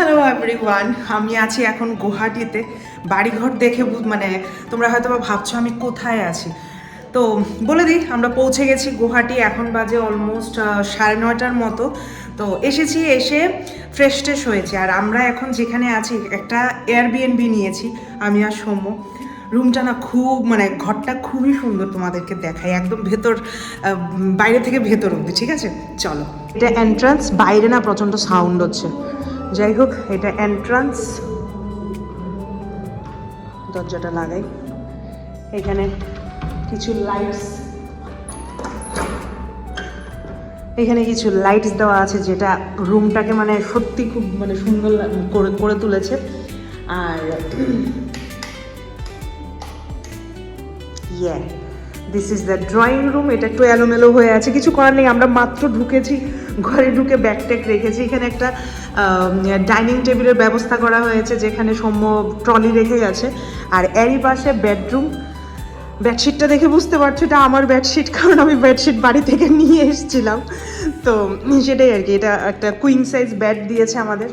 Hello everyone, আমি আছি এখন গুয়াহাটিতে। বাড়িঘর দেখে মানে তোমরা হয়তো বা ভাবছো আমি কোথায় আছি। তো বলে দিই, আমরা পৌঁছে গেছি গুয়াহাটি। এখন বাজে অলমোস্ট 9:30টার মতো। তো এসে ফ্রেশ ট্রেশ হয়েছে। আর আমরা এখন যেখানে আছি একটা এয়ারবিএনবি নিয়েছি, আমি আর সৌম্য। রুমটা না খুব মানে ঘরটা খুবই সুন্দর, তোমাদেরকে দেখাই একদম ভেতর, বাইরে থেকে ভেতর অব্দি। ঠিক আছে, চলো। এটা এন্ট্রান্স, বাইরে না প্রচণ্ড সাউন্ড হচ্ছে। যাই হোক, এটা এন্ট্রান্স, দরজাটা লাগাই। এখানে কিছু লাইটস দেওয়া আছে, যেটা রুমটাকে মানে সত্যি খুব মানে সুন্দর করে তুলেছে। আর this is the drawing room. এটা একটু এলোমেলো হয়ে আছে, কিছু করার নেই, আমরা মাত্র ঢুকেছি, ঘরে ঢুকে ব্যাগ ট্যাগ রেখেছি। এখানে একটা ডাইনিং টেবিলের ব্যবস্থা করা হয়েছে, যেখানে সৌম্য ট্রলি রেখে গেছে। আর এরই পাশে বেডরুম। বেডশিটটা দেখে বুঝতে পারছো এটা আমার বেডশিট, কারণ আমি বেডশিট বাড়ি থেকে নিয়ে এসেছিলাম। তো সেটাই আর কি। এটা একটা কুইং সাইজ বেড দিয়েছে আমাদের।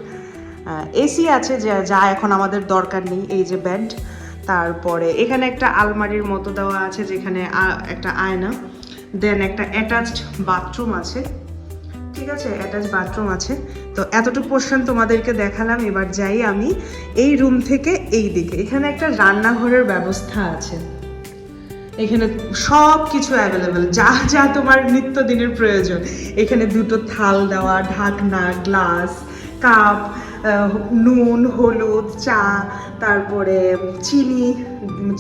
এসি আছে, যা এখন আমাদের দরকার নেই। এই যে বেড, তারপরে এখানে একটা আলমারির মতো দেওয়া আছে, যেখানে একটা আয়না, দেন একটা অ্যাটাচড বাথরুম আছে। ঠিক আছে, অ্যাটাচ বাথরুম আছে। তো এতটুকু পোর্শন তোমাদেরকে দেখালাম। এবার যাই আমি এই রুম থেকে এই দিকে। এখানে একটা রান্নাঘরের ব্যবস্থা আছে। এখানে সব কিছু অ্যাভেলেবেল, যা যা তোমার নিত্যদিনের প্রয়োজন। এখানে দুটো থাল দেওয়া, ঢাকনা, গ্লাস, কাপ, নুন, হলুদ, চা, তারপরে চিনি,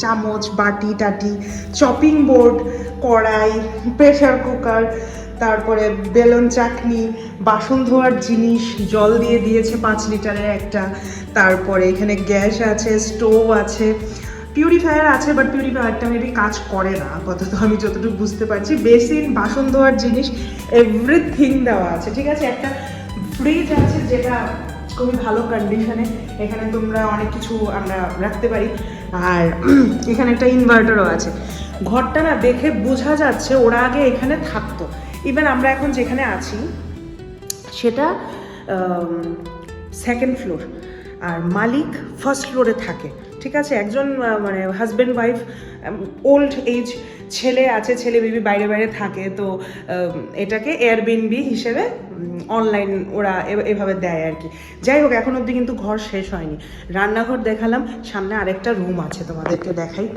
চামচ, বাটি টাটি, চপিং বোর্ড, কড়াই, প্রেশার কুকার, তারপরে বেলন চাকনি, বাসন ধোয়ার জিনিস, জল দিয়ে দিয়েছে 5 লিটারের একটা। তারপরে এখানে গ্যাস আছে, স্টোভ আছে, পিউরিফায়ার আছে, বাট পিউরিফায়ারটা মেবি কাজ করে না আপাতত, আমি যতটুকু বুঝতে পারছি। বেসিন, বাসন ধোয়ার জিনিস, এভরিথিং দেওয়া আছে। ঠিক আছে, একটা ফ্রিজ আছে, যেটা খুবই ভালো কন্ডিশনে। এখানে তোমরা অনেক কিছু আমরা রাখতে পারি। আর এখানে একটা ইনভার্টারও আছে। ঘরটা না দেখে বোঝা যাচ্ছে ওরা আগে এখানে থাকতো। ইভেন আমরা এখন যেখানে আছি সেটা 2nd ফ্লোর, আর মালিক 1st ফ্লোরে থাকে। ঠিক আছে, একজন মানে হাজব্যান্ড ওয়াইফ, ওল্ড এজ ছেলে আছে, ছেলে বেবি বাইরে বাইরে থাকে। তো এটাকে এয়ারবিএনবি হিসেবে অনলাইন ওরা এভাবে দেয় আর কি। যাই হোক, এখন অবধি কিন্তু ঘর শেষ হয়নি। রান্নাঘর দেখালাম, সামনে আরেকটা রুম আছে, তোমাদেরকে দেখাই।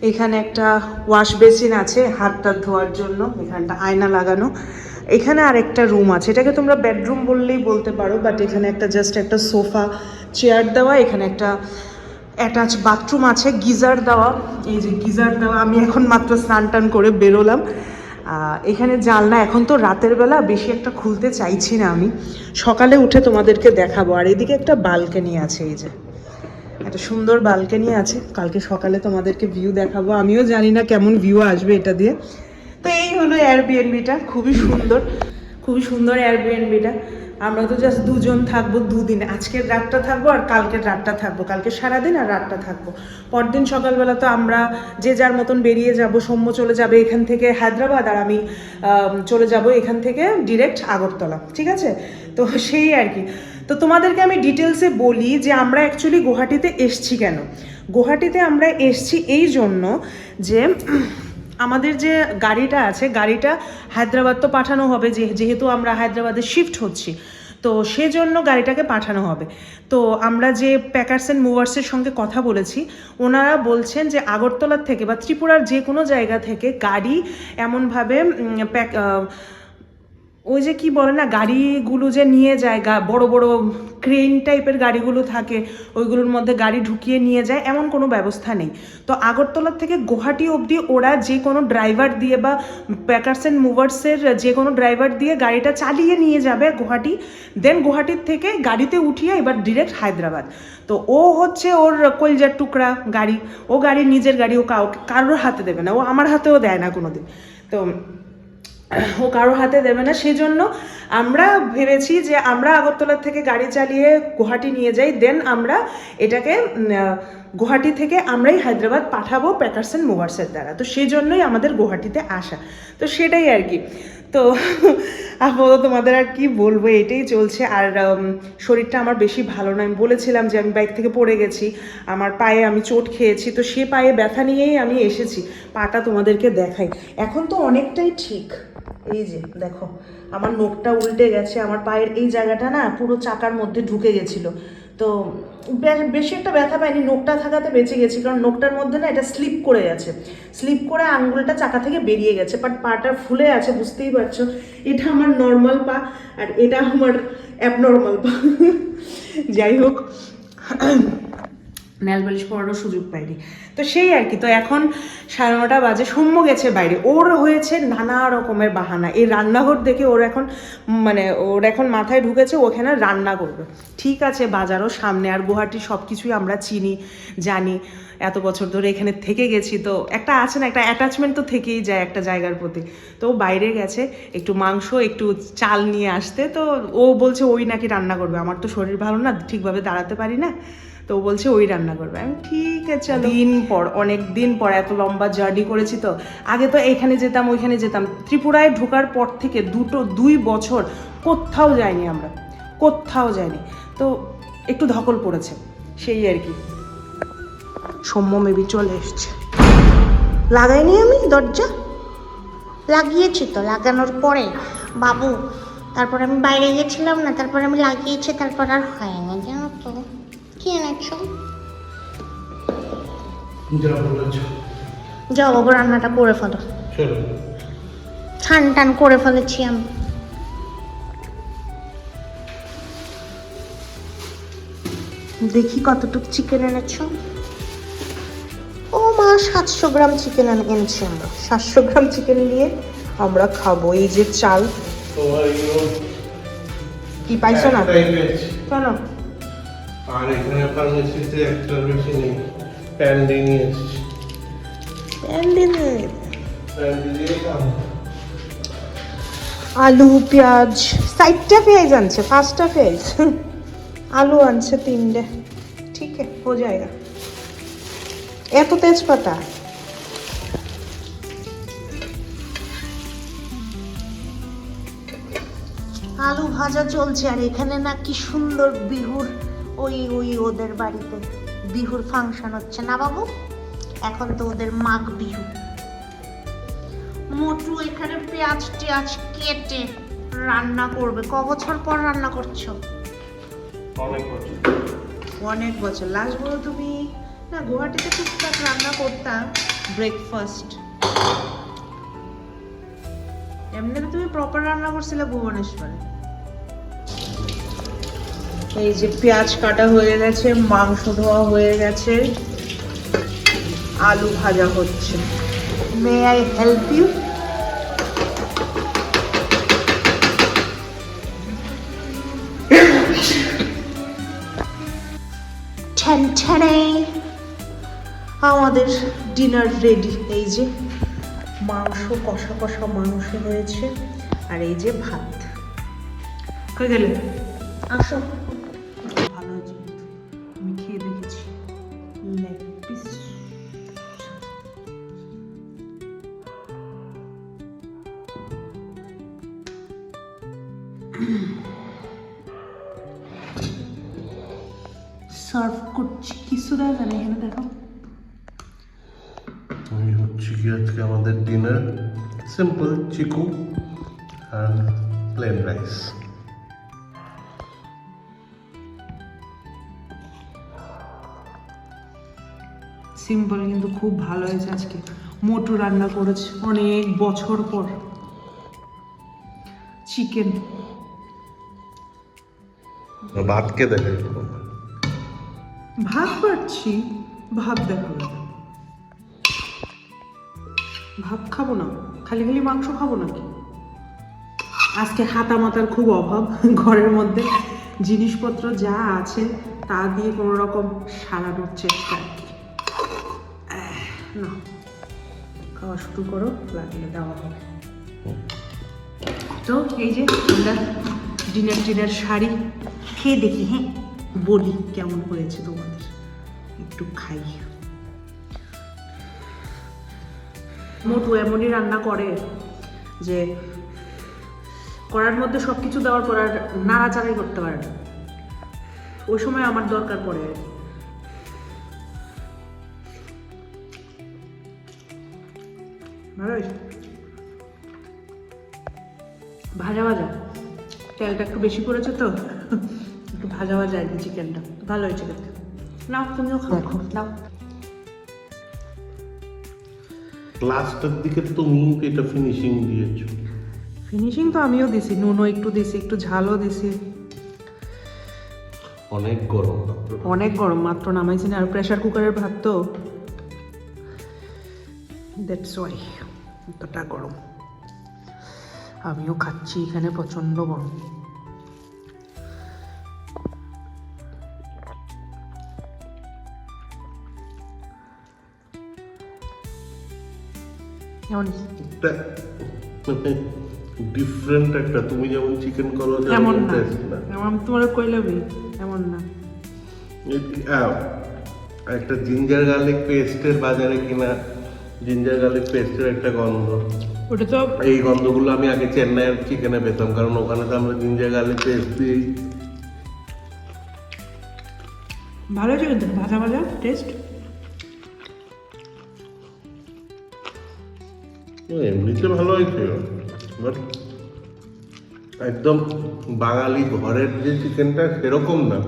এখানে একটা ওয়াশ বেসিন আছে হাত টাত ধোয়ার জন্য, এখানটা আয়না লাগানো। এখানে আরেকটা রুম আছে, এটাকে তোমরা বেডরুম বললেই বলতে পারো, বাট এখানে একটা জাস্ট একটা সোফা চেয়ার দেওয়া। এখানে একটা অ্যাটাচ বাথরুম আছে, গিজার দেওয়া। এই যে গিজার দেওয়া, আমি এখন মাত্র স্নান টান করে বেরোলাম। এখানে জানলা এখন তো রাতের বেলা বেশি একটা খুলতে চাইছি না, আমি সকালে উঠে তোমাদেরকে দেখাবো। আর এদিকে একটা বালকনি আছে, এই যে একটা সুন্দর বালকনি আছে, কালকে সকালে তোমাদেরকে ভিউ দেখাবো। আমিও জানি না কেমন ভিউ আসবে এটা দিয়ে। তো এই হলো এয়ারবিএনবিটা, খুবই সুন্দর এয়ারবিএনবিটা। আমরা তো জাস্ট দুজন থাকবো, দুদিন, আজকের রাতটা থাকবো আর কালকের রাতটা থাকবো, কালকে সারাদিন আর রাতটা থাকবো। পরদিন সকালবেলা তো আমরা যে যার মতন বেরিয়ে যাব। সৌম্য চলে যাবে এখান থেকে হায়দ্রাবাদ, আর আমি চলে যাব এখান থেকে ডিরেক্ট আগরতলা। ঠিক আছে, তো সেই আর কি। তো তোমাদেরকে আমি ডিটেলসে বলি যে আমরা অ্যাকচুয়ালি গুয়াহাটিতে এসছি কেন। গুয়াহাটিতে আমরা এসছি এই জন্য যে আমাদের যে গাড়িটা আছে, গাড়িটা হায়দ্রাবাদ তো পাঠানো হবে, যেহেতু আমরা হায়দ্রাবাদে শিফট হচ্ছি, তো সেজন্য গাড়িটাকে পাঠানো হবে। তো আমরা যে প্যাকার্স অ্যান্ড মুভার্সের সঙ্গে কথা বলেছি, ওনারা বলছেন যে আগরতলার থেকে বা ত্রিপুরার যে কোনো জায়গা থেকে গাড়ি এমনভাবে ওই যে কি বলে না, গাড়িগুলো যে নিয়ে যায়, বড় বড় ক্রেন টাইপের গাড়িগুলো থাকে, ওইগুলোর মধ্যে গাড়ি ঢুকিয়ে নিয়ে যায়, এমন কোনো ব্যবস্থা নেই। তো আগরতলার থেকে গুয়াহাটি অবধি ওরা যে কোনো ড্রাইভার দিয়ে বা প্যাকার্স অ্যান্ড মুভার্সের যে কোনো ড্রাইভার দিয়ে গাড়িটা চালিয়ে নিয়ে যাবে গুয়াহাটি। দেন গুয়াহাটির থেকে গাড়িতে উঠিয়ে এবার ডিরেক্ট হায়দ্রাবাদ। তো ও হচ্ছে ওর কলজার টুকরা গাড়ি, ও গাড়ি নিজের গাড়ি, ও কারোর হাতে দেবে না, ও আমার হাতেও দেয় না কোনোদিন। তো ও কারোর হাতে দেবে না, সেজন্য আমরা ভেবেছি যে আমরা আগরতলার থেকে গাড়ি চালিয়ে গুয়াহাটি নিয়ে যাই, দেন আমরা এটাকে গুয়াহাটি থেকে আমরাই হায়দ্রাবাদ পাঠাবো প্যাকার্স অ্যান্ড মুভার্সের দ্বারা। তো সেই জন্যই আমাদের গুয়াহাটিতে আসা, তো সেটাই আর কি। তো আপাতত তোমাদের আর কি বলবো, এটাই চলছে। আর শরীরটা আমার বেশি ভালো না। আমি বলেছিলাম যে আমি বাইক থেকে পড়ে গেছি, আমার পায়ে আমি চোট খেয়েছি, তো সে পায়ে ব্যথা নিয়েই আমি এসেছি। পাটা তোমাদেরকে দেখাই, এখন তো অনেকটাই ঠিক। এই যে দেখো, আমার নখটা উল্টে গেছে, আমার পায়ের এই জায়গাটা না পুরো চাকার মধ্যে ঢুকে গেছিলো, তো বেশি একটা ব্যথা পাইনি, নখটা থাকাতে বেঁচে গেছি, কারণ নখটার মধ্যে না এটা স্লিপ করে গেছে, স্লিপ করে আঙ্গুলটা চাকা থেকে বেরিয়ে গেছে, বাট পাটা ফুলে আছে, বুঝতেই পারছো। এটা আমার নর্মাল পা আর এটা আমার অ্যাবনর্মাল পা। যাই হোক, নেল পালিশ পরারও সুযোগ পাইনি, তো সেই আর কি। তো এখন 9:30 বাজে, সৌম্য গেছে বাইরে, ওর হয়েছে নানা রকমের বাহানা। এই রান্নাঘর দেখে ওর এখন মাথায় ঢুকেছে ওখানে রান্না করবে। ঠিক আছে, বাজারও সামনে, আর গুয়াহাটির সব কিছুই আমরা চিনি জানি, এত বছর ধরে এখানে থেকে গেছি, তো একটা আছে না, একটা অ্যাটাচমেন্ট তো থেকেই যায় একটা জায়গার প্রতি। তো বাইরে গেছে একটু মাংস একটু চাল নিয়ে আসতে, তো ও বলছে ওই নাকি রান্না করবে। আমার তো শরীর ভালো না, ঠিকভাবে দাঁড়াতে পারি না, তো বলছে ওই রান্না করবে। আমি ঠিক আছে, অনেক দিন পর এত লম্বা জার্নি করেছি। তো আগে তো এখানে যেতাম ওইখানে যেতাম, ত্রিপুরায় ঢোকার পর থেকে 2 বছর কোথাও যাইনি, আমরা কোথাও যাইনি, তো একটু ধকল পড়েছে, সেই আর কি। সৌম্য মেবি চলে এসছে। লাগাইনি আমি দরজা, লাগিয়েছি তো, লাগানোর পরে বাবু, তারপর আমি বাইরে গেছিলাম না, তারপর আমি লাগিয়েছি, তারপর আর হয়নি, জানো তো। কি এনেছো? যাও বাবু, রান্নাটা করে ফেলো। ছান টান করে ফেলেছি আমি। দেখি কতটুকু চিকেন এনেছো। ও মা, 700 গ্রাম চিকেন এনেছি আমরা। 700 গ্রাম চিকেন দিয়ে আমরা খাবো। এই যে চাল, কি পাইছো না কেন? আর এখানে ফার্মেসিতে একটা বেশি নেই, প্যান্ডি নিয়ে এসেছি। প্যান্ডি দিয়ে খাবো। আলু পেঁয়াজ, 4টা পেঁয়াজ আনছে, 5টা পেঁয়াজ, আলু আনছে 3টে, ঠিক है हो जाएगा। এত তেজপাতা, আলু ভাজা চলছে। আর এখানে না কি সুন্দর বিহুর ওদের বাড়িতে বিহুর ফাংশন হচ্ছে না বাবু, এখন তো ওদের মাঘ বিহু। মোটু এখানে পেঁয়াজ টেয়াজ কেটে রান্না করবে। ক বছর পর রান্না করছো? অনেক বছর। লাস্ট বলো তুমি না, গুয়াহাটিতে টুকটাক রান্না করতাম, ব্রেকফাস্ট। এমনিতে তুমি প্রপার রান্না করছিলে ভুবনেশ্বরে। এই যে পেঁয়াজ কাটা হয়ে গেছে, মাংস ধোয়া হয়ে গেছে, আলু ভাজা হচ্ছে। May I help you? আমাদের ডিনার রেডি। এই যে মাংস, কষা কষা মাংস হয়েছে, আর এই যে ভাত। কই গেলে? আসো। ভালো হয়েছে, আমি খেয়ে দেখেছি। লেগ পিস, সার্ভ করছি। কিছু দেওয়া জানে এখানে, দেখো। আমি হচ্ছে কি আজকে আমাদের ডিনার সিম্পল চিকু আর প্লেন রাইস। সিম্পল কিন্তু খুব ভালো হয়েছে আজকে। মোটু রান্না করেছে অনেক বছর পর চিকেন। ভাতকে দেখে ভাত পাচ্ছি, ভাত দেখো, ভাত খাবো না, খালি খালি মাংস খাবো নাকি? আজকে হাতা মাতার খুব অভাব ঘরের মধ্যে, জিনিসপত্র যা আছে তা দিয়ে কোনো রকম সারানোর চেষ্টা আর কি। না, খাওয়া শুরু করো, লাগলে দেওয়া হবে। তো এই যে আমরা ডিনার শাড়ি খেয়ে দেখি, হ্যাঁ বলি কেমন হয়েছে তোমাদের, একটু খাই। মোটু এমনই রান্না করে যে কড়ার মধ্যে সব কিছু দেওয়ার পর আর নাড়াচাড়াই করতে পারে না, ওই সময় আমার দরকার পড়ে আর কি। ভালো হয়েছে, ভাজা ভাজা, তেলটা একটু বেশি পড়েছে তো একটু ভাজা ভাজা আর কি চিকেনটা, ভালো হয়েছে খেতে। নাও তুমিও খাও, দেখো। নাও। লাস্টের দিকে তুমি এটা ফিনিশিং দিয়েছো। ফিনিশিং তো আমিও দিছি, নুনও একটু দিছি, একটু ঝালও দিছি। অনেক গরম। অনেক গরম, মাত্র নামাইছি না, আর প্রেসার কুকারের ভাত তো, দ্যাটস ওয়াই এতটা গরম। আমিও খাচ্ছি, এখানে প্রচন্ড গরম। কেমন? এটা মানে ডিফারেন্ট একটা, তুমি যেমন চিকেন করো এমন তেমন না, টেস্ট না। এমন তোমার কইলাবি এমন না। একটা জিঞ্জার গার্লিক পেস্টের বাজারে কিনা জিঞ্জার গার্লিক পেস্টের একটা গন্ধ, ওটা তো এই গন্ধগুলো আমি আগে চেন্নাইয়ের চিকেনে পেতাম, কারণ ওখানে তো আমরা জিঞ্জার গার্লিক পেস্ট দিই। ভালো হয়েছে কিন্তু, ভাজা ভাজা টেস্ট। এমনিতে ভালো হয়েছে, বাট একদম বাঙালি ঘরের যে চিকেনটা সেরকম না।